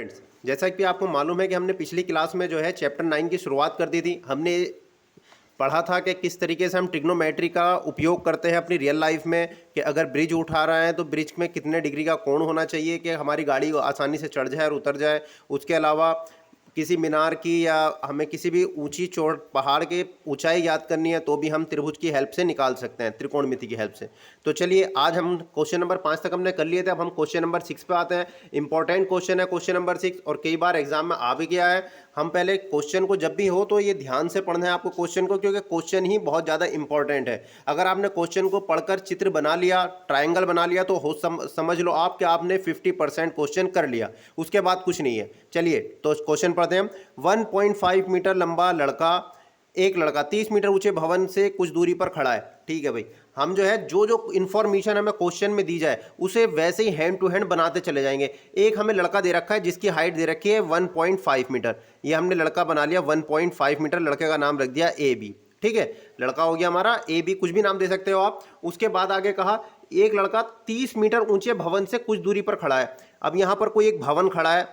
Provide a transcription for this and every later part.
Students, जैसा कि आपको मालूम है कि हमने पिछली क्लास में जो है चैप्टर 9 की शुरुआत कर दी थी। हमने पढ़ा था कि किस तरीके से हम ट्रिग्नोमेट्री का उपयोग करते हैं अपनी रियल लाइफ में, कि अगर ब्रिज उठा रहा है तो ब्रिज में कितने डिग्री का कोण होना चाहिए कि हमारी गाड़ी आसानी से चढ़ जाए और उतर जाए। उसके अलावा किसी मीनार की या हमें किसी भी ऊंची चोट पहाड़ की ऊंचाई याद करनी है तो भी हम त्रिभुज की हेल्प से निकाल सकते हैं, त्रिकोणमिति की हेल्प से। तो चलिए, आज हम क्वेश्चन नंबर 5 तक हमने कर लिए थे। अब हम क्वेश्चन नंबर 6 पे आते हैं। इंपॉर्टेंट क्वेश्चन है क्वेश्चन नंबर 6 और कई बार एग्जाम में आ भी गया है। हम पहले क्वेश्चन को जब भी हो तो ये ध्यान से पढ़ना है आपको क्वेश्चन को, क्योंकि क्वेश्चन ही बहुत ज़्यादा इंपॉर्टेंट है। अगर आपने क्वेश्चन को पढ़कर चित्र बना लिया, ट्राइंगल बना लिया, तो समझ लो आप कि आपने 50% क्वेश्चन कर लिया, उसके बाद कुछ नहीं है। चलिए तो क्वेश्चन पढ़ते हैं। 1.5 मीटर लंबा एक लड़का 30 मीटर ऊंचे भवन से कुछ दूरी पर खड़ा है। ठीक है भाई, हम जो है जो जो इन्फॉर्मेशन हमें क्वेश्चन में दी जाए उसे वैसे ही हैंड टू हैंड बनाते चले जाएंगे। एक हमें लड़का दे रखा है जिसकी हाइट दे रखी है 1.5 मीटर। ये हमने लड़का बना लिया 1.5 मीटर, लड़के का नाम रख दिया ए बी। ठीक है, लड़का हो गया हमारा ए बी, कुछ भी नाम दे सकते हो आप। उसके बाद आगे कहा एक लड़का 30 मीटर ऊंचे भवन से कुछ दूरी पर खड़ा है। अब यहाँ पर कोई एक भवन खड़ा है,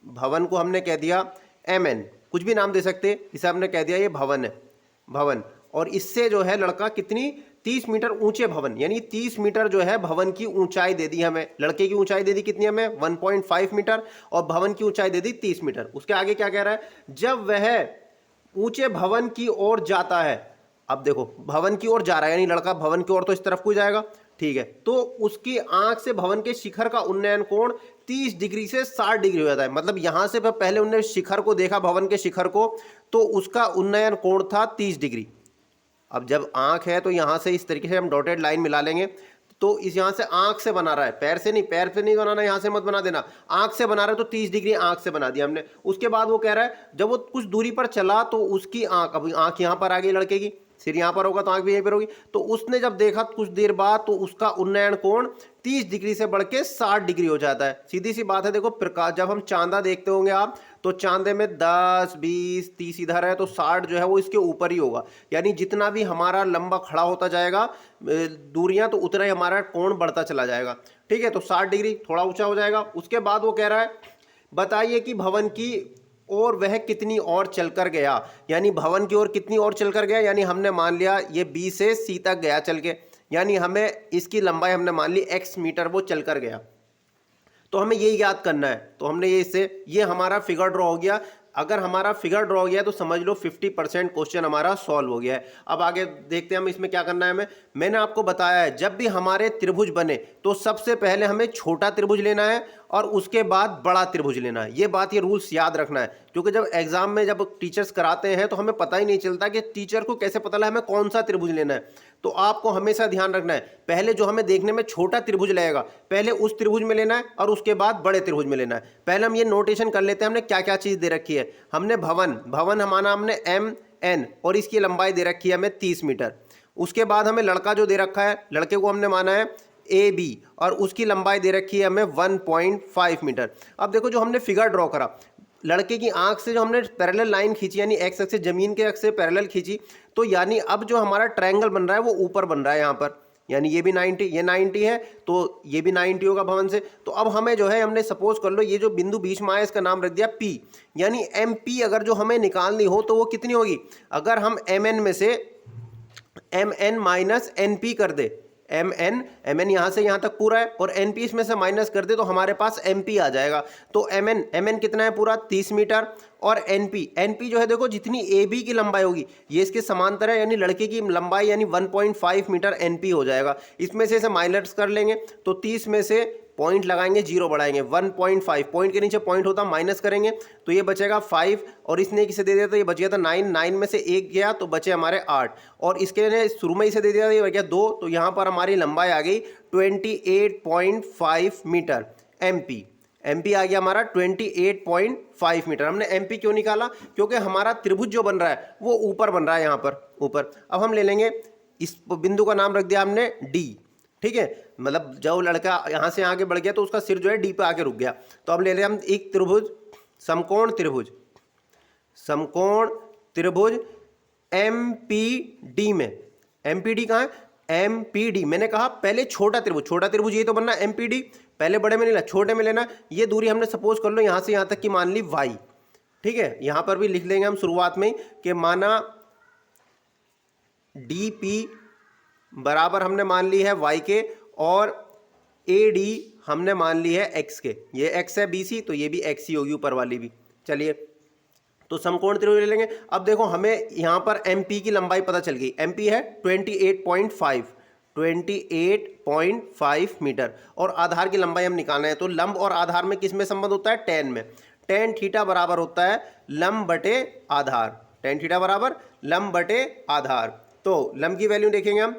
भवन को हमने कह दिया एम एन, कुछ भी नाम दे सकते, इसे हमने कह दिया ये भवन है, भवन। और इससे जो है लड़का कितनी 30 मीटर ऊंचे भवन, यानी 30 मीटर जो है भवन की ऊंचाई दे दी हमें। लड़के की ऊंचाई दे दी कितनी हमें 1.5 मीटर और भवन की ऊंचाई दे दी 30 मीटर। उसके आगे क्या कह रहा है, जब वह ऊंचे भवन की ओर जाता है। अब देखो भवन की ओर जा रहा है, यानी लड़का भवन की ओर तो इस तरफ को जाएगा। ठीक है, तो उसकी आंख से भवन के शिखर का उन्नयन कोण 30 डिग्री से 60 डिग्री हो जाता है। मतलब यहां से पहले उन्होंने शिखर को देखा, भवन के शिखर को, तो उसका उन्नयन कोण था 30 डिग्री। अब जब आंख है तो यहां से इस तरीके से हम डॉटेड लाइन मिला लेंगे। तो इस यहां से आंख से बना रहा है, पैर से नहीं, पैर से नहीं बनाना, यहां से मत बना देना, आंख से बना रहा है तो 30 डिग्री आंख से बना दिया हमने। उसके बाद वो कह रहा है जब वो कुछ दूरी पर चला तो उसकी आंख, अब आंख यहां पर आ गई लड़के की, सिर यहां पर होगा तो आंख भी यहीं पर होगी। तो उसने जब देखा कुछ देर बाद तो उसका उन्नयन कोण 30 डिग्री से बढ़ के 60 डिग्री हो जाता है। सीधी सी बात है, देखो प्रकाश, जब हम चांदा देखते होंगे आप, तो चांदे में 10 20 30 इधर है तो 60 जो है वो इसके ऊपर ही होगा। यानी जितना भी हमारा लंबा खड़ा होता जाएगा दूरियां, तो उतना ही हमारा कोण बढ़ता चला जाएगा। ठीक है, तो 60 डिग्री थोड़ा ऊंचा हो जाएगा। उसके बाद वो कह रहा है बताइए कि भवन की और वह कितनी और चलकर गया, यानी भवन की ओर कितनी और चलकर गया। यानी हमने मान लिया ये बी से सी तक गया चल के, यानी हमें इसकी लंबाई हमने मान ली x मीटर वो चलकर गया। तो हमें ये याद करना है, तो हमने ये इससे ये हमारा फिगर ड्रॉ हो गया। अगर हमारा फिगर ड्रॉ हो गया तो समझ लो 50% क्वेश्चन हमारा सॉल्व हो गया है। अब आगे देखते हैं हम इसमें क्या करना है हमें। मैंने आपको बताया है जब भी हमारे त्रिभुज बने तो सबसे पहले हमें छोटा त्रिभुज लेना है और उसके बाद बड़ा त्रिभुज लेना है। ये बात, ये रूल्स याद रखना है, क्योंकि जब एग्जाम में जब टीचर्स कराते हैं तो हमें पता ही नहीं चलता कि टीचर को कैसे पता लगा हमें कौन सा त्रिभुज लेना है। तो आपको हमेशा ध्यान रखना है, पहले जो हमें देखने में छोटा त्रिभुज लगेगा पहले उस त्रिभुज में लेना है और उसके बाद बड़े त्रिभुज में लेना है। पहले हम ये नोटेशन कर लेते हैं हमने क्या क्या चीज दे रखी है। हमने भवन हमारा हमने एम एन और इसकी लंबाई दे रखी है हमें 30 मीटर। उसके बाद हमें लड़का जो दे रखा है, लड़के को हमने माना है ए बी और उसकी लंबाई दे रखी है हमें 1.5 मीटर। अब देखो जो हमने फिगर ड्रॉ करा, लड़के की आंख से जो हमने पैरेलल लाइन खींची, यानी एक्स एक्सिस जमीन के एक्स से पैरेलल खींची, तो यानी अब जो हमारा ट्रायंगल बन रहा है वो ऊपर बन रहा है यहाँ पर, यानी ये भी 90, ये 90 है तो ये भी 90 होगा भवन से। तो अब हमें जो है हमने सपोज कर लो ये जो बिंदु बीच में आया इसका नाम रख दिया P, यानी MP अगर जो हमें निकालनी हो तो वो कितनी होगी। अगर हम MN में से MN माइनस NP कर दे, MN यहाँ से यहाँ तक पूरा है और NP इसमें से माइनस कर दे तो हमारे पास MP आ जाएगा। तो MN कितना है पूरा 30 मीटर और NP जो है देखो जितनी AB की लंबाई होगी ये इसके समांतर है, यानी लड़के की लंबाई यानी 1.5 मीटर NP हो जाएगा। इसमें से इसे माइनस कर लेंगे तो 30 में से पॉइंट लगाएंगे, जीरो बढ़ाएंगे, 1.5 पॉइंट के नीचे पॉइंट होता माइनस करेंगे तो ये बचेगा 5 और इसने किसे दे दिया तो ये बच गया था 9 में से 1 गया तो बचे हमारे 8 और इसके ने शुरू में इसे दे दिया ये बच गया 2। तो यहाँ पर हमारी लंबाई आ गई 28.5 मीटर MP आ गया हमारा 28.5 मीटर। हमने MP क्यों निकाला, क्योंकि हमारा त्रिभुज जो बन रहा है वो ऊपर बन रहा है यहाँ पर ऊपर। अब हम ले लेंगे इस बिंदु का नाम रख दिया हमने D। ठीक है, मतलब जब लड़का यहाँ से आगे बढ़ गया तो उसका सिर जो है डी पे आके रुक गया। तो अब ले लें हम एक त्रिभुज, समकोण त्रिभुज MPD में, MPD कहाँ है, MPD मैंने कहा पहले छोटा त्रिभुज ये तो बनना MPD, पहले बड़े में नहीं लेना, छोटे में लेना। ये दूरी हमने सपोज कर लो यहाँ से यहाँ तक की मान ली y, ठीक है। यहाँ पर भी लिख लेंगे हम शुरुआत में कि माना dp बराबर हमने मान ली है y के और AD हमने मान ली है x के। ये x है BC, तो ये भी x ही होगी ऊपर वाली भी। चलिए तो समकोण त्रिभुज ले लेंगे। अब देखो हमें यहाँ पर MP की लंबाई पता चल गई, MP है 28.5 मीटर और आधार की लंबाई हम निकालना है। तो लंब और आधार में किस में संबंध होता है? टेन में। टेन थीटा बराबर होता है लंब बटे आधार, टेन थीटा बराबर लंब बटे आधार। तो लंब की वैल्यू देखेंगे हम,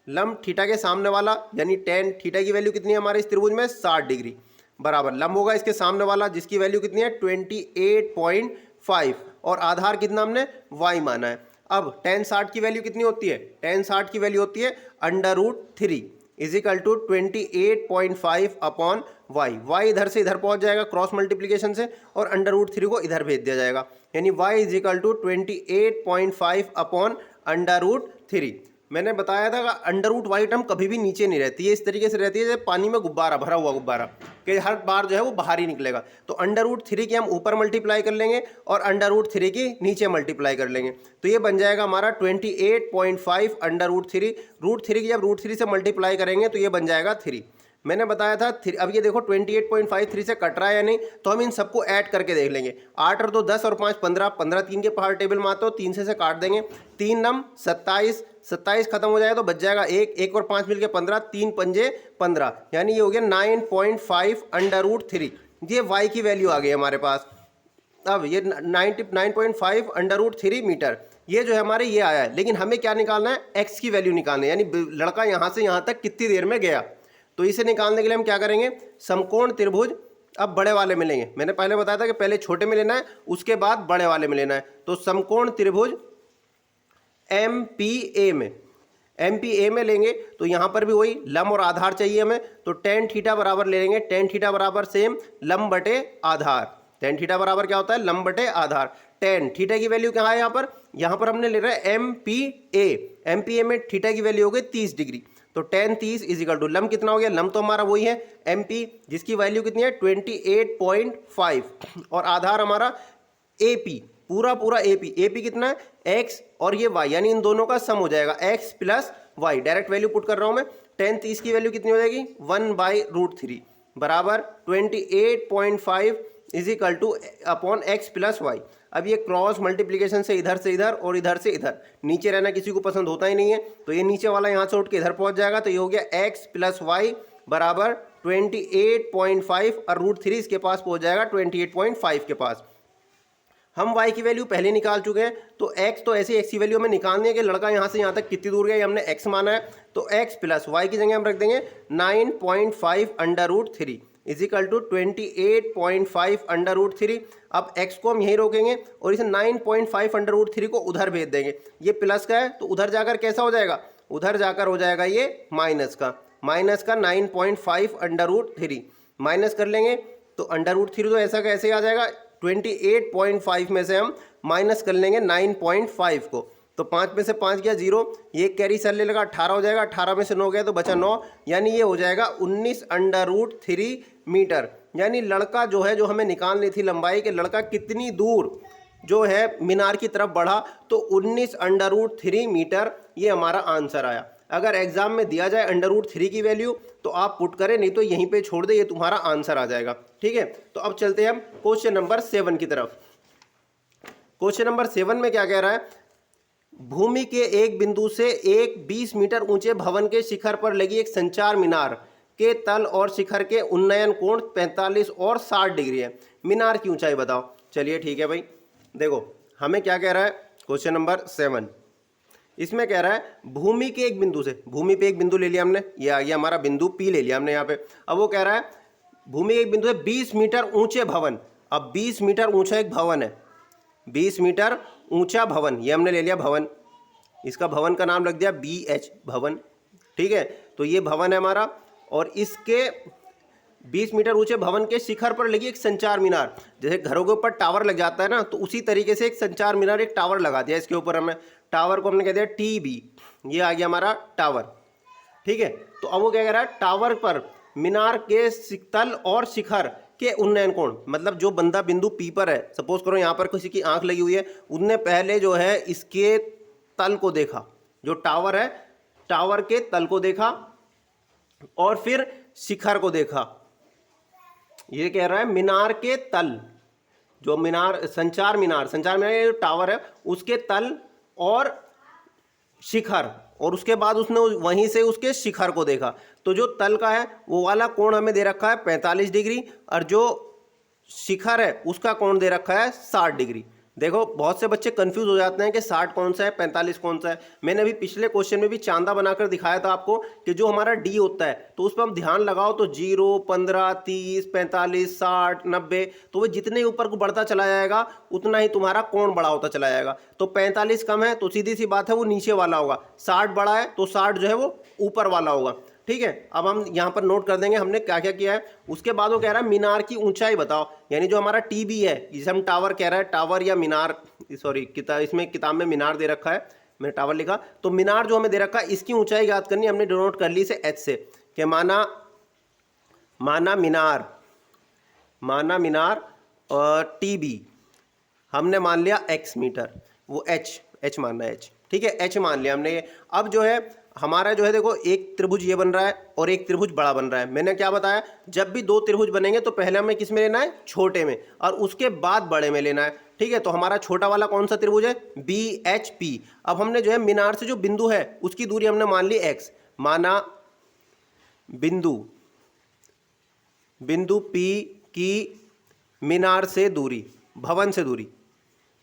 लंब थीटा के सामने वाला यानी टेन थीटा की वैल्यू कितनी है हमारे इस त्रिभुज में? 60 डिग्री बराबर लंब होगा इसके सामने वाला जिसकी वैल्यू कितनी है? 28.5 और आधार कितना हमने? y माना है। अब tan 60 की वैल्यू कितनी होती है? tan 60 की वैल्यू होती है √3 इजिकल टू 28.5 अपॉन y इधर से इधर पहुंच जाएगा क्रॉस मल्टीप्लीकेशन से और √3 को इधर भेज दिया जाएगा यानी y इजिकल टू 28.5 अपॉन √3। मैंने बताया था कि √y टर्म कभी भी नीचे नहीं रहती है, इस तरीके से रहती है जैसे पानी में गुब्बारा, भरा हुआ गुब्बारा कि हर बार जो है वो बाहर ही निकलेगा। तो √3 की हम ऊपर मल्टीप्लाई कर लेंगे और √3 की नीचे मल्टीप्लाई कर लेंगे तो ये बन जाएगा हमारा 28.5 √3। √3 की जब √3 से मल्टीप्लाई करेंगे तो ये बन जाएगा 3। मैंने बताया था अब ये देखो 28.5 3 से कट रहा है या नहीं, तो हम इन सबको ऐड करके देख लेंगे। 8 और 2 10 और 5 15, 15 3 के पहाड़ टेबल में आते हो, 3 से काट देंगे, 3 नम 27, 27 खत्म हो जाएगा तो बच जाएगा 1 और 5 मिलके 15, 3 पंजे 15 यानी ये हो गया 9.5 √3। ये y की वैल्यू आ गई हमारे पास। अब ये 9.5 √3 मीटर ये जो है हमारे ये आया है, लेकिन हमें क्या निकालना है? x की वैल्यू निकालना है यानी लड़का यहाँ से यहाँ तक कितनी देर में गया। तो इसे निकालने के लिए हम क्या करेंगे? समकोण त्रिभुज अब बड़े वाले में लेंगे। मैंने पहले बताया था कि पहले छोटे में लेना है उसके बाद बड़े वाले में लेना है। तो समकोण त्रिभुज MPA में लेंगे तो यहाँ पर भी वही लंब और आधार चाहिए हमें, तो tan थीटा बराबर ले लेंगे, tan थीटा बराबर सेम लंब बटे आधार। tan थीटा बराबर क्या होता है? लंब बटे आधार। tan थीटा की वैल्यू क्या है यहाँ पर हमने ले रहा है MPA में थीटा की वैल्यू हो गई 30 डिग्री, तो tan 30 इजिकल टू लंब कितना हो गया? लंब तो हमारा वही है MP जिसकी वैल्यू कितनी है? 28.5 और आधार हमारा AP, पूरा AP कितना है? x और ये y यानी इन दोनों का सम हो जाएगा x plus y। Direct value put कर रहा हूं मैं। tan 30 की वैल्यू कितनी हो जाएगी? 1/√3 बराबर 28.5 equal to upon x plus y। अब ये क्रॉस मल्टीप्लीकेशन से इधर और इधर से इधर, नीचे रहना किसी को पसंद होता ही नहीं है तो ये नीचे वाला यहाँ से उठ के इधर पहुँच जाएगा तो ये हो गया x प्लस y बराबर 28.5 और √3 इसके पास पहुँच जाएगा 28.5 के पास। हम y की वैल्यू पहले निकाल चुके हैं तो x तो ऐसे x की वैल्यू हमें निकालनी है कि लड़का यहाँ से यहाँ तक कितनी दूर गया, ये हमने x माना है तो x प्लस y की जगह हम रख देंगे 9.5 √3 इजिकल टू 28.5 √3। अब x को हम यहीं रोकेंगे और इसे 9.5 √3 को उधर भेज देंगे। ये प्लस का है तो उधर जाकर कैसा हो जाएगा? उधर जाकर हो जाएगा ये माइनस का 9.5 √3 माइनस कर लेंगे तो √3 तो ऐसा का ऐसे आ जाएगा। 28.5 में से हम माइनस कर लेंगे 9.5 को तो 5 में से 5 गया 0, ये कैरी सर ले लगा 18 हो जाएगा, 18 में से 9 गया तो बचा 9 यानी ये हो जाएगा 19 √3 मीटर। यानी लड़का जो है जो हमें निकालनी थी लंबाई के लड़का कितनी दूर जो है मीनार की तरफ बढ़ा तो 19 √3 मीटर ये हमारा आंसर आया। अगर एग्जाम में दिया जाए √3 की वैल्यू तो आप पुट करें, नहीं तो यहीं पे छोड़ दे, ये तुम्हारा आंसर आ जाएगा। ठीक है, तो अब चलते हैं हम क्वेश्चन नंबर 7 की तरफ। क्वेश्चन नंबर 7 में क्या कह रहा है? भूमि के एक बिंदु से एक 20 मीटर ऊंचे भवन के शिखर पर लगी एक संचार मीनार के तल और शिखर के उन्नयन कोण 45 और 60 डिग्री है। मीनार की ऊंचाई बताओ। चलिए ठीक है भाई, देखो हमें क्या कह रहा है क्वेश्चन नंबर 7, इसमें कह रहा है भूमि के एक बिंदु से, भूमि पे एक बिंदु ले लिया हमने, ये आ गया हमारा बिंदु P ले लिया हमने यहाँ पे। अब वो कह रहा है भूमि के एक बिंदु से 20 मीटर ऊंचे भवन। अब 20 मीटर ऊंचा एक भवन है, 20 मीटर ऊंचा भवन, ये हमने ले लिया भवन, इसका भवन का नाम लग दिया BH भवन। ठीक है, तो ये भवन है हमारा और इसके 20 मीटर ऊंचे भवन के शिखर पर लगी एक संचार मीनार। जैसे घरों के ऊपर टावर लग जाता है ना, तो उसी तरीके से एक संचार मीनार, एक टावर लगा दिया इसके ऊपर हमने। टावर को हमने कह दिया TB, ये आ गया हमारा टावर। ठीक है, तो अब वो क्या कह रहा है? टावर पर मीनार के तल और शिखर के उन्नयन कोण, मतलब जो बंदा बिंदु पी पर है, सपोज करो यहाँ पर किसी की आंख लगी हुई है, उसने पहले जो है इसके तल को देखा, जो टावर है टावर के तल को देखा और फिर शिखर को देखा। ये कह रहा है मीनार के तल, जो मीनार संचार मीनार जो टावर है उसके तल और शिखर, और उसके बाद उसने वहीं से उसके शिखर को देखा। तो जो तल का है वो वाला कोण हमें दे रखा है 45 डिग्री, और जो शिखर है उसका कोण दे रखा है 60 डिग्री। देखो बहुत से बच्चे कंफ्यूज हो जाते हैं कि 60 कौन सा है 45 कौन सा है। मैंने अभी पिछले क्वेश्चन में भी चांदा बनाकर दिखाया था आपको कि जो हमारा डी होता है तो उस पर हम ध्यान लगाओ तो 0, 15, 30, 45, 60, 90, तो वो जितने ऊपर को बढ़ता चला जाएगा उतना ही तुम्हारा कोण बड़ा होता चला जाएगा। तो 45 कम है तो सीधी सी बात है वो नीचे वाला होगा, 60 बड़ा है तो 60 जो है वो ऊपर वाला होगा। ठीक है, अब हम यहाँ पर नोट कर देंगे हमने क्या क्या किया है। उसके बाद वो कह रहा है मीनार की ऊंचाई बताओ, यानी जो हमारा टीबी है जिसे हम टावर कह रहा है, टावर या मीनार, सॉरी इसमें किताब में मीनार दे रखा है, मैंने टावर लिखा, तो मीनार जो हमें दे रखा है इसकी ऊंचाई ज्ञात करनी, हमने डिनोट कर ली इसे एच से कि माना मीनार और टीबी हमने मान लिया x मीटर, वो एच मानना है एच। ठीक है, एच मान लिया हमने ये। अब जो है हमारा जो है देखो एक त्रिभुज ये बन रहा है और एक त्रिभुज बड़ा बन रहा है। मैंने क्या बताया, जब भी दो त्रिभुज बनेंगे तो पहले हमें किस में लेना है, छोटे में, और उसके बाद बड़े में लेना है। ठीक है, तो हमारा छोटा वाला कौन सा त्रिभुज है, BHP। अब हमने जो है मीनार से जो बिंदु है उसकी दूरी हमने मान ली x, माना बिंदु P की मीनार से दूरी, भवन से दूरी,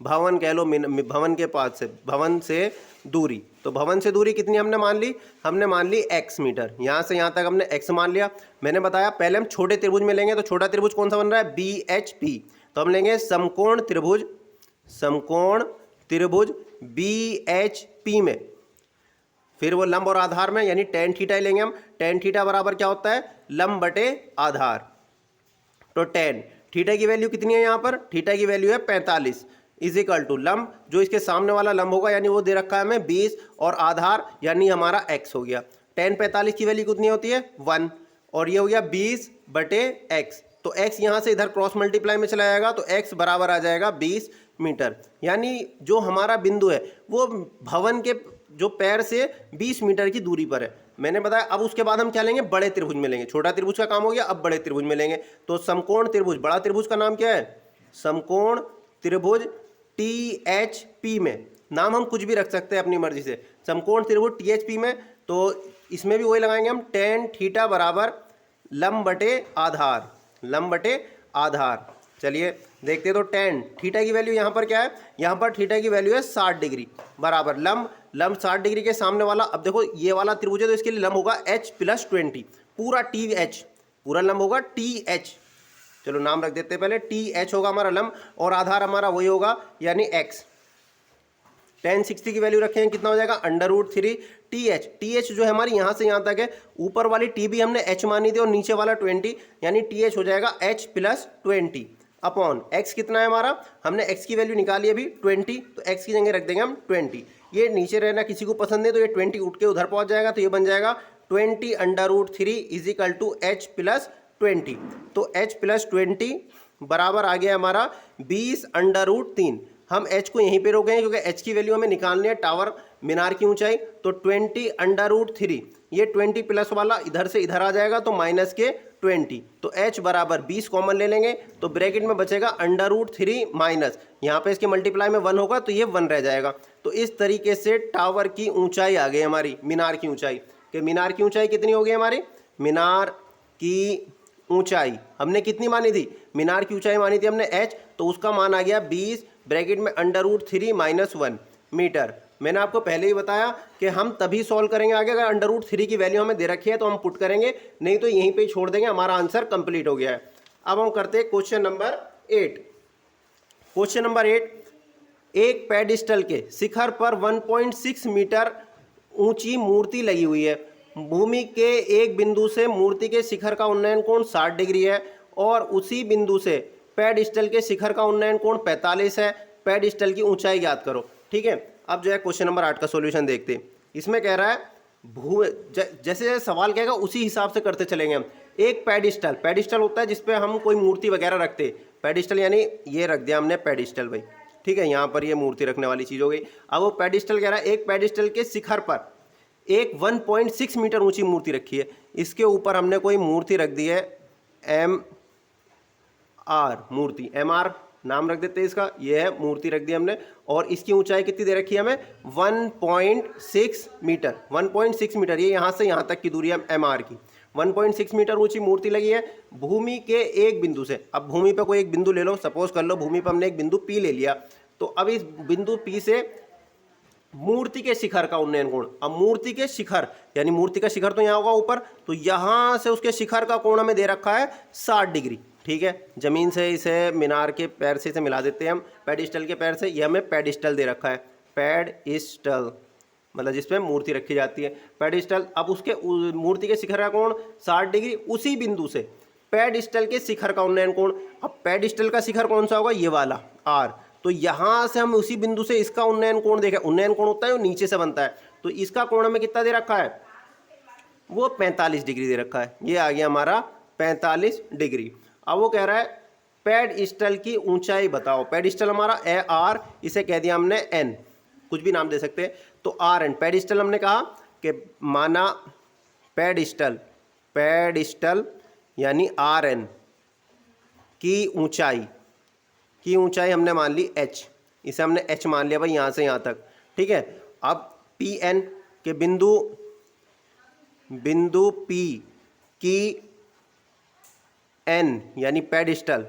भवन कह लो, भवन के पास से, भवन से दूरी, तो भवन से दूरी कितनी हमने मान ली, हमने मान ली x मीटर। यहाँ से यहाँ तक हमने x मान लिया। मैंने बताया पहले हम छोटे त्रिभुज में लेंगे, तो छोटा त्रिभुज कौन सा बन रहा है, BHP, तो हम लेंगे समकोण त्रिभुज BHP में, फिर वो लंब और आधार में, यानी tan थीटा लेंगे हम। tan थीटा बराबर क्या होता है, लंब बटे आधार। तो tan थीटा की वैल्यू कितनी है, यहाँ पर थीटा की वैल्यू है 45 इज इक्वल टू लंब, जो इसके सामने वाला लंब होगा यानी वो दे रखा है हमें 20, और आधार यानी हमारा x हो गया। tan 45 की वैल्यू कितनी होती है 1, और ये हो गया 20 बटे x, तो x यहाँ से इधर क्रॉस मल्टीप्लाई में चला जाएगा तो x बराबर आ जाएगा 20 मीटर। यानी जो हमारा बिंदु है वो भवन के जो पैर से 20 मीटर की दूरी पर है। मैंने बताया अब उसके बाद हम क्या लेंगे, बड़े त्रिभुज में लेंगे। छोटा त्रिभुज का काम हो गया, अब बड़े त्रिभुज में लेंगे। तो समकोण त्रिभुज, बड़ा त्रिभुज का नाम क्या है, समकोण त्रिभुज THP में, नाम हम कुछ भी रख सकते हैं अपनी मर्जी से, समकोण त्रिभुज THP में। तो इसमें भी वही लगाएंगे हम, tan थीटा बराबर लंब बटे आधार। चलिए देखते तो tan थीटा की वैल्यू यहाँ पर क्या है, यहाँ पर थीटा की वैल्यू है 60 डिग्री बराबर लंब 60 डिग्री के सामने वाला। अब देखो ये वाला त्रिभुज है तो इसके लिए लंब होगा h + 20, पूरा TH, पूरा लंब होगा TH। चलो नाम रख देते हैं पहले, TH होगा हमारा लंब, और आधार हमारा वही होगा यानी x। tan 60 की वैल्यू रखेंगे कितना हो जाएगा, √3 TH। TH जो है हमारी यहाँ से यहाँ तक है, ऊपर वाली T भी हमने h मानी थी और नीचे वाला 20, यानी TH हो जाएगा h + 20 अपॉन x कितना है हमारा, हमने x की वैल्यू निकाली अभी 20, तो x की जगह रख देंगे हम 20। ये नीचे रहना किसी को पसंद नहीं तो ये 20 उठ के उधर पहुँच जाएगा, तो ये बन जाएगा 20 √3 इज इक्वल टू h + 20। तो h + 20 बराबर आ गया हमारा 20 √3। हम h को यहीं पे रोकेंगे क्योंकि h की वैल्यू हमें निकालनी है टावर मीनार की ऊंचाई। तो 20 √3, ये 20 प्लस वाला इधर से इधर आ जाएगा तो माइनस के 20, तो h बराबर 20 कॉमन ले लेंगे तो ब्रैकेट में बचेगा √3 माइनस, यहाँ पे इसके मल्टीप्लाई में 1 होगा तो ये 1 रह जाएगा। तो इस तरीके से टावर की ऊंचाई आ गई हमारी, मीनार की ऊंचाई। कि मीनार की ऊंचाई कितनी हो गई हमारी, मीनार की ऊंचाई हमने कितनी मानी थी, मीनार की ऊंचाई मानी थी हमने h, तो उसका मान आ गया 20 ब्रैकेट में √3 - 1 मीटर। मैंने आपको पहले ही बताया कि हम तभी सॉल्व करेंगे आगे अगर √3 की वैल्यू हमें दे रखी है तो हम पुट करेंगे, नहीं तो यहीं पे छोड़ देंगे, हमारा आंसर कंप्लीट हो गया है। अब हम करते हैं क्वेश्चन नंबर 8। क्वेश्चन नंबर 8, एक पेडिस्टल के शिखर पर 1.6 मीटर ऊंची मूर्ति लगी हुई है। भूमि के एक बिंदु से मूर्ति के शिखर का उन्नयन कोण 60 डिग्री है और उसी बिंदु से पेडिस्टल के शिखर का उन्नयन कोण 45 है। पेडिस्टल की ऊंचाई ज्ञात करो। ठीक है, अब जो है क्वेश्चन नंबर 8 का सॉल्यूशन देखते हैं। इसमें कह रहा है जैसे जैसे सवाल कहेगा उसी हिसाब से करते चलेंगे हम। एक पेडिस्टल, पेडिस्टल होता है जिसपे हम कोई मूर्ति वगैरह रखते हैं। पेडिस्टल यानी ये रख दिया हमने पेडिस्टल भाई, ठीक है, यहाँ पर ये मूर्ति रखने वाली चीज़ हो गई। अब वो पेडिस्टल कह रहा है एक पेडिस्टल के शिखर पर एक 1.6 मीटर ऊंची मूर्ति रखी है, इसके ऊपर हमने कोई मूर्ति रख दी है MR मूर्ति, MR नाम रख देते हैं इसका, ये है मूर्ति रख दी हमने, और इसकी ऊंचाई कितनी दे रखी है हमें 1.6 मीटर। 1.6 मीटर, ये यहाँ से यहाँ तक की दूरी है MR की। 1.6 मीटर ऊंची मूर्ति लगी है भूमि के एक बिंदु से। अब भूमि पे कोई एक बिंदु ले लो, सपोज कर लो भूमि पे हमने एक बिंदु P ले लिया, तो अब इस बिंदु P से मूर्ति के शिखर का उन्नयन कोण, अब मूर्ति के शिखर यानी मूर्ति का शिखर तो यहाँ होगा ऊपर, तो यहाँ से उसके शिखर का कोण हमें दे रखा है 60 डिग्री, ठीक है। जमीन से इसे मीनार के पैर से इसे मिला देते हैं हम पेडिस्टल के पैर से, ये हमें पेडिस्टल दे रखा है, पेडिस्टल मतलब जिसपे मूर्ति रखी जाती है पेडिस्टल। अब उसके मूर्ति के शिखर का कोण 60 डिग्री, उसी बिंदु से पेडिस्टल के शिखर का उन्नयन कोण, अब पेडिस्टल का शिखर कौन सा होगा, ये वाला R, तो यहाँ से हम उसी बिंदु से इसका उन्नयन कोण देखें, उन्नयन कोण होता है वो नीचे से बनता है, तो इसका कोण हमें कितना दे रखा है, वो 45 डिग्री दे रखा है, ये आ गया हमारा 45 डिग्री। अब वो कह रहा है पेडिस्टल की ऊंचाई बताओ, पेडिस्टल हमारा AR, इसे कह दिया हमने N, कुछ भी नाम दे सकते हैं, तो RN पेडिस्टल हमने कहा कि माना पेडिस्टल, पेडिस्टल यानी RN की ऊंचाई हमने मान ली H, इसे हमने H मान लिया भाई यहाँ से यहाँ तक, ठीक है। अब PN के बिंदु P की N यानी पेडिस्टल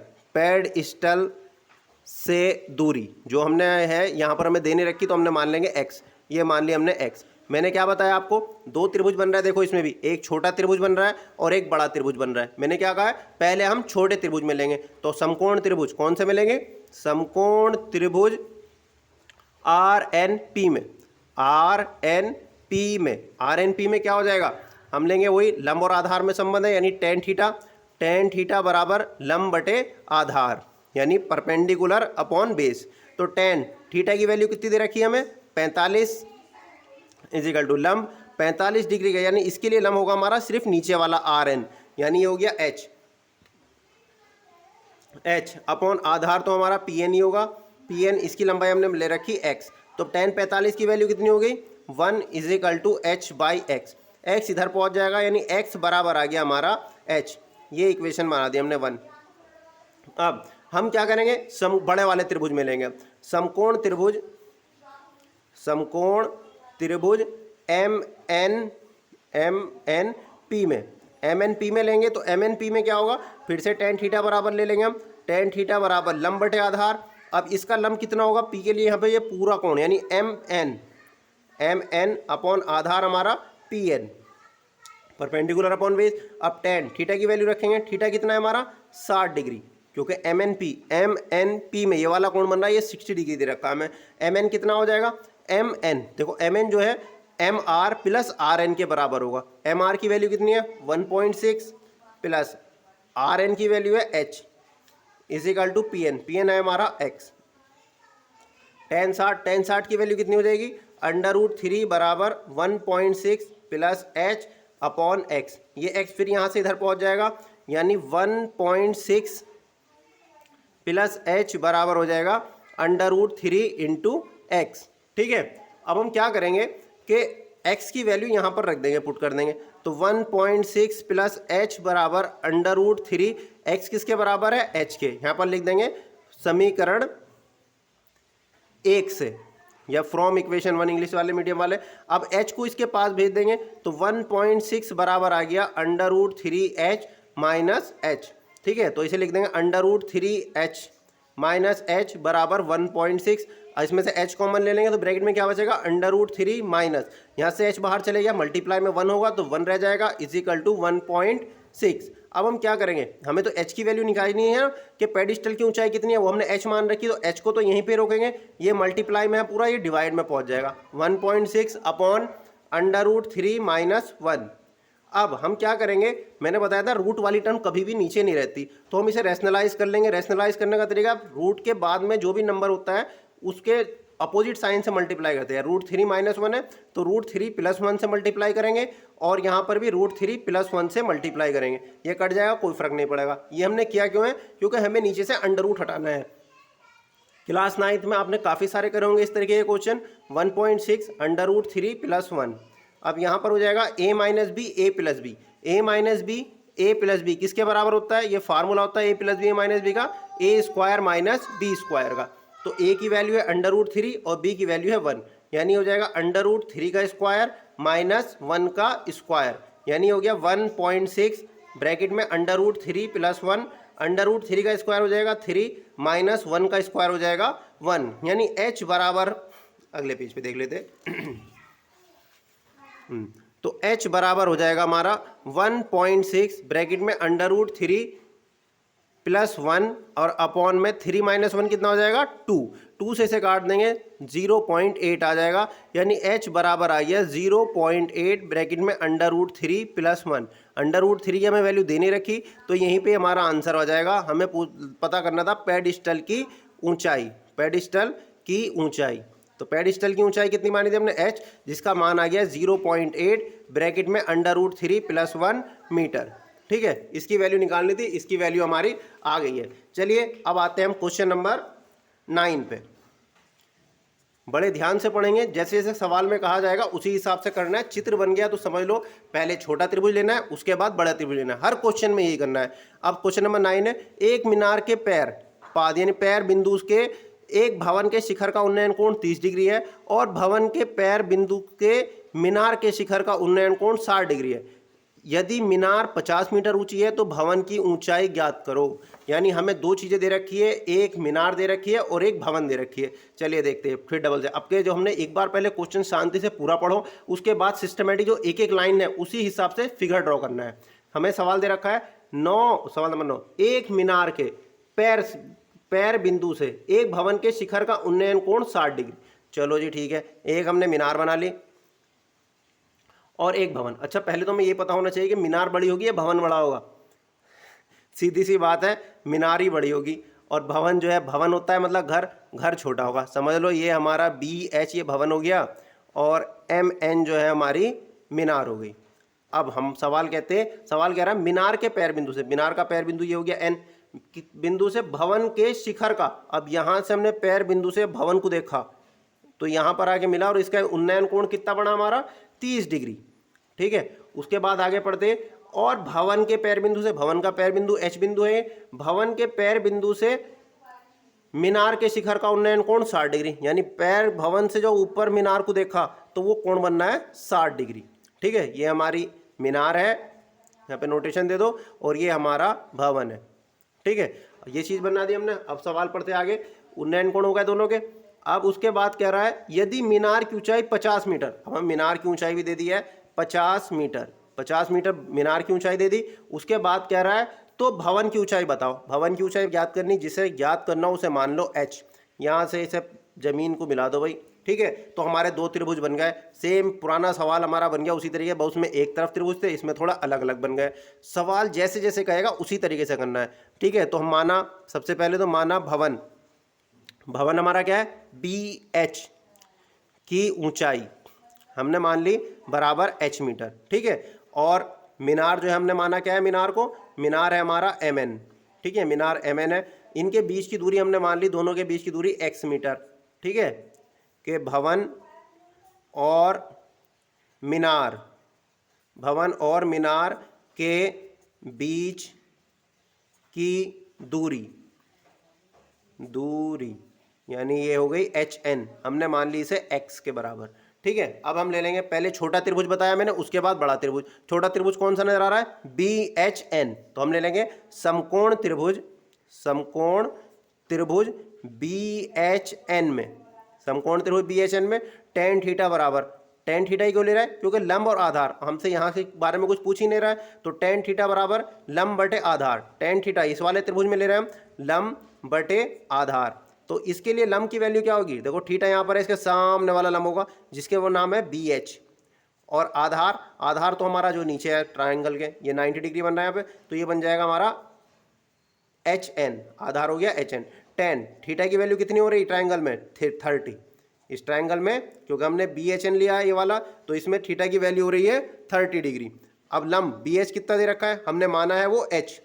से दूरी जो हमने है यहाँ पर हमें देने रखी, तो हमने मान लेंगे X, ये मान लिया हमने X। मैंने क्या बताया आपको, दो त्रिभुज बन रहा है, देखो इसमें भी एक छोटा त्रिभुज बन रहा है और एक बड़ा त्रिभुज बन रहा है। मैंने क्या कहा है, पहले हम छोटे त्रिभुज में लेंगे, तो समकोण त्रिभुज कौन से मिलेंगे, समकोण त्रिभुज RNP में, RNP में क्या हो जाएगा, हम लेंगे वही लंब और आधार में संबंध है, यानी टेन थीटा बराबर लंब बटे आधार यानी परपेंडिकुलर अपॉन बेस। तो टेन थीटा की वैल्यू कितनी दे रखी है हमें 45 इजिकल टू लंब 45 डिग्री का, यानी इसके लिए लंब होगा हमारा सिर्फ नीचे वाला RN, यानी ये हो गया H अपॉन आधार तो हमारा PN ही होगा, PN इसकी लंबाई हमने ले रखी X, तो टेन 45 की वैल्यू कितनी हो गई 1 equal to H by X, X इधर पहुंच जाएगा यानी X बराबर आ गया हमारा H, ये इक्वेशन बना दी हमने 1। अब हम क्या करेंगे, बड़े वाले त्रिभुज में लेंगे, समकोण त्रिभुज MNP में लेंगे, तो MNP में क्या होगा, फिर से टेन थीटा बराबर ले लेंगे हम, टेन थीटा बराबर लंब बटे आधार। अब इसका लंब कितना होगा P के लिए, यहाँ पे ये पूरा कोण यानी MN अपॉन आधार हमारा PN परपेंडिकुलर अपॉन बेस। अब टेन थीटा की वैल्यू रखेंगे, थीटा कितना है हमारा 60 डिग्री, क्योंकि MNP में ये वाला कोण बन रहा है, ये 60 डिग्री दे रखा है हमें। MN कितना हो जाएगा, MN देखो MN जो है MR प्लस RN के बराबर होगा। MR की वैल्यू कितनी है 1.6 प्लस RN की वैल्यू है H इजिकल टू PN है हमारा X। टेन 60 की वैल्यू कितनी हो जाएगी, √3 बराबर 1.6 प्लस H अपॉन X, ये X फिर यहाँ से इधर पहुँच जाएगा, यानी 1.6 प्लस H बराबर हो जाएगा √3 इंटू X, ठीक है। अब हम क्या करेंगे कि X की वैल्यू यहाँ पर रख देंगे, पुट कर देंगे, तो 1.6 प्लस H बराबर √3, X किसके बराबर है H के, यहाँ पर लिख देंगे समीकरण 1 से या फ्रॉम इक्वेशन 1 इंग्लिश वाले मीडियम वाले। अब H को इसके पास भेज देंगे, तो 1.6 बराबर आ गया √3H माइनस H, ठीक है, तो इसे लिख देंगे √3H माइनस H बराबर 1.6, इसमें से H कॉमन ले लेंगे तो ब्रैकेट में क्या बचेगा √3 माइनस, यहाँ से H बाहर चले गया, मल्टीप्लाई में 1 होगा तो 1 रह जाएगा इजिकल टू 1.6। अब हम क्या करेंगे, हमें तो H की वैल्यू निकालनी है कि पेडिस्टल की ऊंचाई कितनी है, वो हमने H मान रखी, तो H को तो यहीं पे रोकेंगे, ये मल्टीप्लाई में है पूरा, ये डिवाइड में पहुंच जाएगा 1.6 अपॉन √3 माइनस 1। अब हम क्या करेंगे, मैंने बताया था रूट वाली टर्म कभी भी नीचे नहीं रहती, तो हम इसे रैशनलाइज कर लेंगे। रैशनलाइज करने का तरीका, रूट के बाद में जो भी नंबर होता है उसके अपोजिट साइन से मल्टीप्लाई करते हैं। √3 - 1 है तो √3 + 1 से मल्टीप्लाई करेंगे और यहाँ पर भी √3 + 1 से मल्टीप्लाई करेंगे। ये कट जाएगा, कोई फर्क नहीं पड़ेगा। ये हमने किया क्यों है? क्योंकि हमें नीचे से अंडर रूट हटाना है। क्लास 9th में आपने काफ़ी सारे करे होंगे इस तरीके के क्वेश्चन। 1.6 √3 + 1। अब यहाँ पर हो जाएगा a - b a + b। a + b किसके बराबर होता है? ये फार्मूला होता है a + b a - b का, a² - b² का। तो a की वैल्यू है √3 और b की वैल्यू है 1, यानी हो जाएगा √3 का स्क्वायर माइनस 1 का स्क्वायर, यानी हो गया 1.6 ब्रैकेट में √3 + 1। √3 का स्क्वायर हो जाएगा 3 माइनस 1 का स्क्वायर हो जाएगा 1, यानी h बराबर, अगले पेज पे देख लेते तो h बराबर हो जाएगा हमारा 1.6 ब्रैकेट में √3 + 1 और अपॉन में 3 - 1 कितना हो जाएगा? 2 से इसे काट देंगे 0.8 आ जाएगा, यानी h बराबर आई है 0.8 ब्रैकेट में √3 + 1। √3 की हमें वैल्यू देने रखी तो यहीं पे हमारा आंसर हो जाएगा। हमें पता करना था पेडिस्टल की ऊंचाई, पेडिस्टल की ऊंचाई। तो पेडिस्टल की ऊंचाई कितनी मानी थी हमने? h, जिसका मान आ गया 0.8 ब्रैकेट में √3 + 1 मीटर। ठीक है, इसकी वैल्यू निकालनी थी, इसकी वैल्यू हमारी आ गई है। चलिए अब आते हैं हम क्वेश्चन नंबर 9 पे। बड़े ध्यान से पढ़ेंगे, जैसे जैसे सवाल में कहा जाएगा उसी हिसाब से करना है। चित्र बन गया तो समझ लो पहले छोटा त्रिभुज लेना है, उसके बाद बड़ा त्रिभुज लेना है। हर क्वेश्चन में यही करना है। अब क्वेश्चन नंबर 9 है, एक मीनार के पैर पाद यानी पैर बिंदु के एक भवन के शिखर का उन्नयन कोण 30 डिग्री है और भवन के पैर बिंदु के मीनार के शिखर का उन्नयन कोण 60 डिग्री है। यदि मीनार 50 मीटर ऊंची है तो भवन की ऊंचाई ज्ञात करो। यानी हमें दो चीज़ें दे रखी है, एक मीनार दे रखी है और एक भवन दे रखी है। चलिए देखते हैं फिर डबल से। अब के जो हमने एक बार पहले क्वेश्चन शांति से पूरा पढ़ो, उसके बाद सिस्टमेटिक जो एक एक लाइन है उसी हिसाब से फिगर ड्रॉ करना है। हमें सवाल दे रखा है सवाल नंबर 9, एक मीनार के पैर बिंदु से एक भवन के शिखर का उन्नयन कोण 60 डिग्री। चलो जी ठीक है, एक हमने मीनार बना ली और एक भवन। अच्छा पहले तो हमें ये पता होना चाहिए कि मीनार बड़ी होगी या भवन बड़ा होगा। सीधी सी बात है, मीनार ही बड़ी होगी और भवन जो है, भवन होता है मतलब घर छोटा होगा। समझ लो ये हमारा BH ये भवन हो गया और MN जो है हमारी मीनार हो गई। अब हम सवाल कहते हैं, सवाल कह रहा है मीनार के पैर बिंदु से, मीनार का पैर बिंदु ये हो गया N बिंदु से भवन के शिखर का। अब यहां से हमने पैर बिंदु से भवन को देखा तो यहां पर आके मिला और इसका उन्नयन कोण कितना बना हमारा? 30 डिग्री। ठीक है, उसके बाद आगे पढ़ते और भवन के पैर बिंदु से, भवन का पैर बिंदु H बिंदु है, भवन के पैर बिंदु से मीनार के शिखर का उन्नयन कोण 60 डिग्री, यानी पैर भवन से जो ऊपर मीनार को देखा तो वो कोण बनना है 60 डिग्री। ठीक है, ये हमारी मीनार है, यहाँ पे नोटेशन दे दो, और ये हमारा भवन है। ठीक है, ये चीज बना दी हमने। अब सवाल पढ़ते आगे, उन्नयन कोण हो गए दोनों के। अब उसके बाद कह रहा है यदि मीनार की ऊंचाई 50 मीटर, अब हम मीनार की ऊंचाई भी दे दी है 50 मीटर, 50 मीटर मीनार की ऊंचाई दे दी। उसके बाद कह रहा है तो भवन की ऊंचाई बताओ। भवन की ऊंचाई ज्ञात करनी, जिसे ज्ञात करना उसे मान लो H। यहाँ से इसे जमीन को मिला दो भाई। ठीक है, तो हमारे दो त्रिभुज बन गए। सेम पुराना सवाल हमारा बन गया उसी तरीके, बहुत उसमें एक तरफ त्रिभुज थे, इसमें थोड़ा अलग अलग बन गए। सवाल जैसे जैसे कहेगा उसी तरीके से करना है। ठीक है, तो हम माना, सबसे पहले तो माना भवन, भवन हमारा क्या है? BH की ऊंचाई हमने मान ली बराबर H मीटर। ठीक है, और मीनार जो है हमने माना क्या है? मीनार को, मीनार है हमारा MN। ठीक है, मीनार MN है। इनके बीच की दूरी हमने मान ली, दोनों के बीच की दूरी X मीटर। ठीक है, कि भवन और मीनार, भवन और मीनार के बीच की दूरी यानी ये हो गई HN, हमने मान ली इसे X के बराबर। ठीक है, अब हम ले लेंगे, पहले छोटा त्रिभुज बताया मैंने, उसके बाद बड़ा त्रिभुज। छोटा त्रिभुज कौन सा नजर आ रहा है? BHN। तो हम ले लेंगे समकोण त्रिभुज, समकोण त्रिभुज BHN में, समकोण त्रिभुज BHN में tan थीटा बराबर, tan थीटा ही क्यों ले रहा है? क्योंकि लंब और आधार, हमसे यहाँ के बारे में कुछ पूछ ही नहीं रहा है, तो tan थीटा बराबर लंब बटे आधार। tan थीटा इस वाले त्रिभुज में ले रहे हैं हम, लंब बटे आधार। तो इसके लिए लंब की वैल्यू क्या होगी? देखो थीटा यहाँ पर है, इसके सामने वाला लंब होगा जिसके वो नाम है BH। और आधार, आधार तो हमारा जो नीचे है ट्राइंगल के, ये 90 डिग्री बन रहा है यहाँ पे, तो ये बन जाएगा हमारा HN, आधार हो गया HN। tan थीटा की वैल्यू कितनी हो रही ट्राइंगल में? 30। इस ट्रायंगल में क्योंकि हमने बी एच एन लिया है ये वाला, तो इसमें थीटा की वैल्यू हो रही है 30 डिग्री। अब लंब बी एच कितना दे रखा है, हमने माना है वो एच,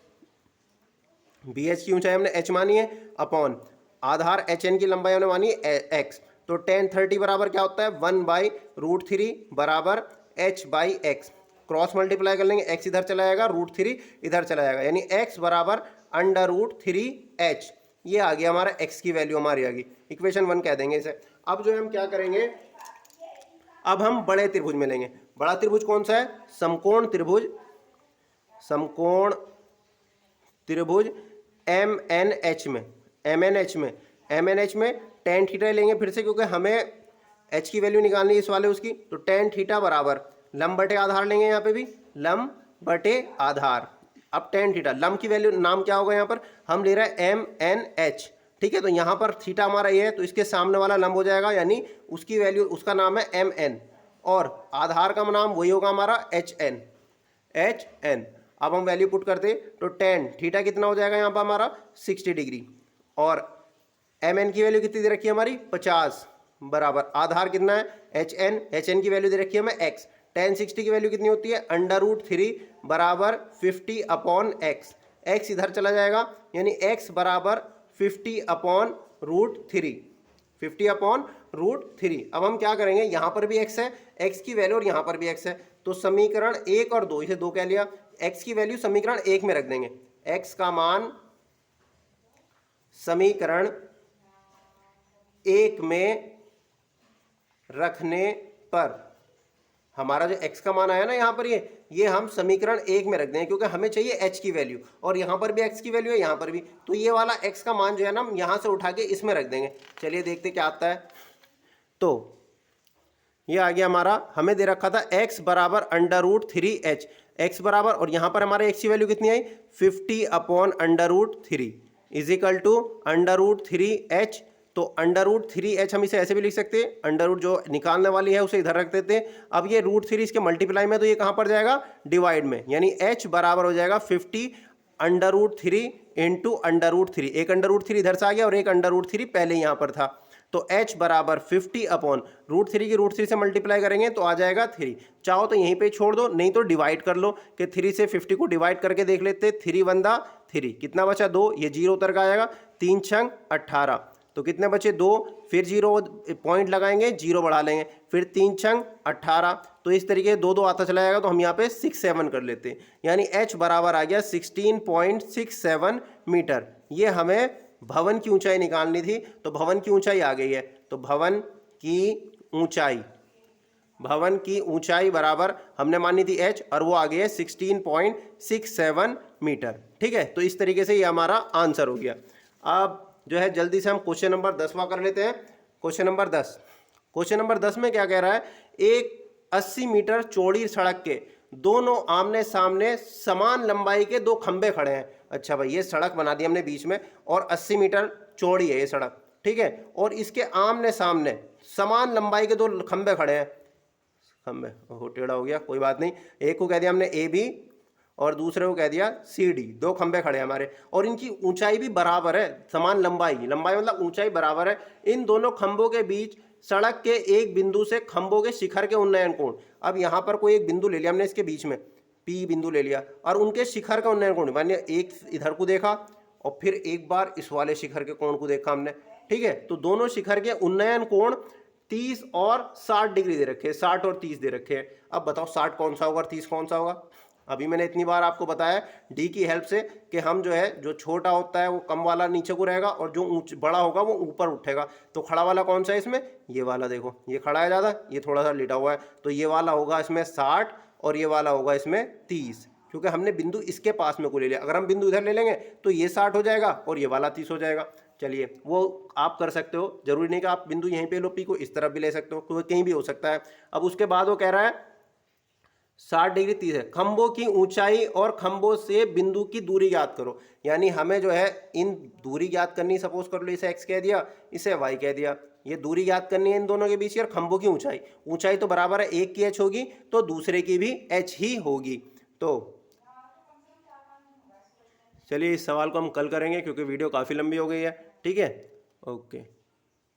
बी एच की ऊंचाई हमने एच मानी है, अपॉन आधार एच एन की लंबाई हमने मानी है एक्स। तो टेन 30 बराबर क्या होता है 1/√3 बराबर h/x। क्रॉस मल्टीप्लाई कर लेंगे, x इधर चला जाएगा, √3 इधर चला जाएगा, यानी x बराबर √3h। ये आ गया हमारा x की वैल्यू हमारी आ गई, इक्वेशन 1 कह देंगे इसे। अब जो है हम क्या करेंगे, अब हम बड़े त्रिभुज में लेंगे। बड़ा त्रिभुज कौन सा है, समकोण त्रिभुज, समकोण त्रिभुज MNH में, MNH में tan थीटा लेंगे फिर से, क्योंकि हमें h की वैल्यू निकालनी है इस वाले उसकी। तो tan थीटा बराबर लंब बटे आधार लेंगे, यहाँ पे भी लंब बटे आधार। अब tan थीटा लंब की वैल्यू नाम क्या होगा, यहाँ पर हम ले रहे हैं MNH, ठीक है। तो यहाँ पर थीटा हमारा ये है, तो इसके सामने वाला लंब हो जाएगा, यानी उसकी वैल्यू, उसका नाम है MN, और आधार का नाम वही होगा हमारा HN। अब हम वैल्यू पुट करते, तो tan थीटा कितना हो जाएगा यहाँ पर हमारा 60 डिग्री, और MN की वैल्यू कितनी दे रखी है हमारी 50, बराबर आधार कितना है HN की वैल्यू दे रखी है हमें x। tan 60 की वैल्यू कितनी होती है √3 बराबर 50/x। x इधर चला जाएगा, यानी x बराबर 50/√3, 50/√3। अब हम क्या करेंगे, यहाँ पर भी x है, x की वैल्यू, और यहाँ पर भी x है, तो समीकरण 1 और 2, इसे 2 कह लिया, x की वैल्यू समीकरण 1 में रख देंगे। x का मान समीकरण 1 में रखने पर हमारा जो x का मान आया ना यहाँ पर, ये हम समीकरण 1 में रख देंगे, क्योंकि हमें चाहिए h की वैल्यू, और यहाँ पर भी x की वैल्यू है, यहाँ पर भी। तो ये वाला x का मान जो है ना, हम यहाँ से उठा के इसमें रख देंगे। चलिए देखते क्या आता है। तो ये आ गया हमारा, हमें दे रखा था x बराबर √3h, x बराबर, और यहाँ पर हमारे x की वैल्यू कितनी आई 50/√3 इज इक्वल टू √3h। तो √3h हम इसे ऐसे भी लिख सकते हैं, अंडर रूट जो निकालने वाली है उसे इधर रख देते हैं। अब ये √3 इसके मल्टीप्लाई में, तो ये कहाँ पर जाएगा डिवाइड में, यानी h बराबर हो जाएगा 50/√3 इंटू √3। एक √3 इधर से आ गया और एक √3 पहले यहाँ पर था, तो h बराबर 50/√3 की √3 से मल्टीप्लाई करेंगे तो आ जाएगा 3। चाहो तो यहीं पे छोड़ दो, नहीं तो डिवाइड कर लो, कि 3 से 50 को डिवाइड करके देख लेते। 3 1 3, कितना बचा 2, ये 0 उतर का आएगा, 3 6 18, तो कितने बचे 2, फिर 0 पॉइंट लगाएंगे, 0 बढ़ा लेंगे, फिर 3 6 18, तो इस तरीके से 2 2 आता चला जाएगा, तो हम यहाँ पे 6 7 कर लेते हैं, यानी h बराबर आ गया 16.67 मीटर। ये हमें भवन की ऊंचाई निकालनी थी, तो भवन की ऊंचाई आ गई है। तो भवन की ऊंचाई बराबर हमने मानी थी h, और वो आ गई है 16.67 मीटर, ठीक है। तो इस तरीके से ये हमारा आंसर हो गया। अब जो है जल्दी से हम क्वेश्चन नंबर 10वां कर लेते हैं। क्वेश्चन नंबर 10 में क्या कह रहा है, एक 80 मीटर चौड़ी सड़क के दोनों आमने सामने समान लंबाई के 2 खंबे खड़े हैं। अच्छा भाई, ये सड़क बना दी हमने बीच में, और 80 मीटर चौड़ी है ये सड़क, ठीक है, और इसके आमने सामने समान लंबाई के 2 खंबे खड़े हैं। खंबे हो टेढ़ा हो गया, कोई बात नहीं, एक को कह दिया हमने AB और दूसरे को कह दिया CD। 2 खंबे खड़े हैं हमारे, और इनकी ऊंचाई भी बराबर है, समान लंबाई मतलब ऊंचाई बराबर है। इन दोनों खंभों के बीच सड़क के एक बिंदु से खंभों के शिखर के उन्नयन कोण। अब यहाँ पर कोई एक बिंदु ले लिया हमने, इसके बीच में P बिंदु ले लिया, और उनके शिखर का उन्नयन कोण, मानिए एक इधर को देखा और फिर एक बार इस वाले शिखर के कोण को देखा हमने, ठीक है। तो दोनों शिखर के उन्नयन कोण 30 और 60 डिग्री दे रखे हैं, 60 और 30 दे रखे हैं। अब बताओ 60 कौन सा होगा और 30 कौन सा होगा। अभी मैंने इतनी बार आपको बताया डी की हेल्प से कि हम जो है, जो छोटा होता है वो कम वाला नीचे को रहेगा, और जो बड़ा होगा वो ऊपर उठेगा। तो खड़ा वाला कौन सा है इसमें, ये वाला, देखो ये खड़ा है ज़्यादा, ये थोड़ा सा लेटा हुआ है, तो ये वाला होगा इसमें 60 और ये वाला होगा इसमें 30, क्योंकि हमने बिंदु इसके पास में को ले लिया। अगर हम बिंदु इधर ले लेंगे तो ये 60 हो जाएगा और ये वाला 30 हो जाएगा। चलिए वो आप कर सकते हो, जरूरी नहीं कि आप बिंदु यहीं पे लो, P को इस तरफ भी ले सकते हो, क्योंकि कहीं भी हो सकता है। अब उसके बाद वो कह रहा है 60 डिग्री 30 है, खंभों की ऊंचाई और खंभों से बिंदु की दूरी ज्ञात करो। यानी हमें जो है इन दूरी ज्ञात करनी, सपोज कर लो इसे x कह दिया, इसे y कह दिया, ये दूरी ज्ञात करनी है इन दोनों के बीच की, और खंभों की ऊंचाई तो बराबर है, एक की h होगी तो दूसरे की भी h ही होगी। तो चलिए इस सवाल को हम कल करेंगे, क्योंकि वीडियो काफ़ी लंबी हो गई है, ठीक है, ओके।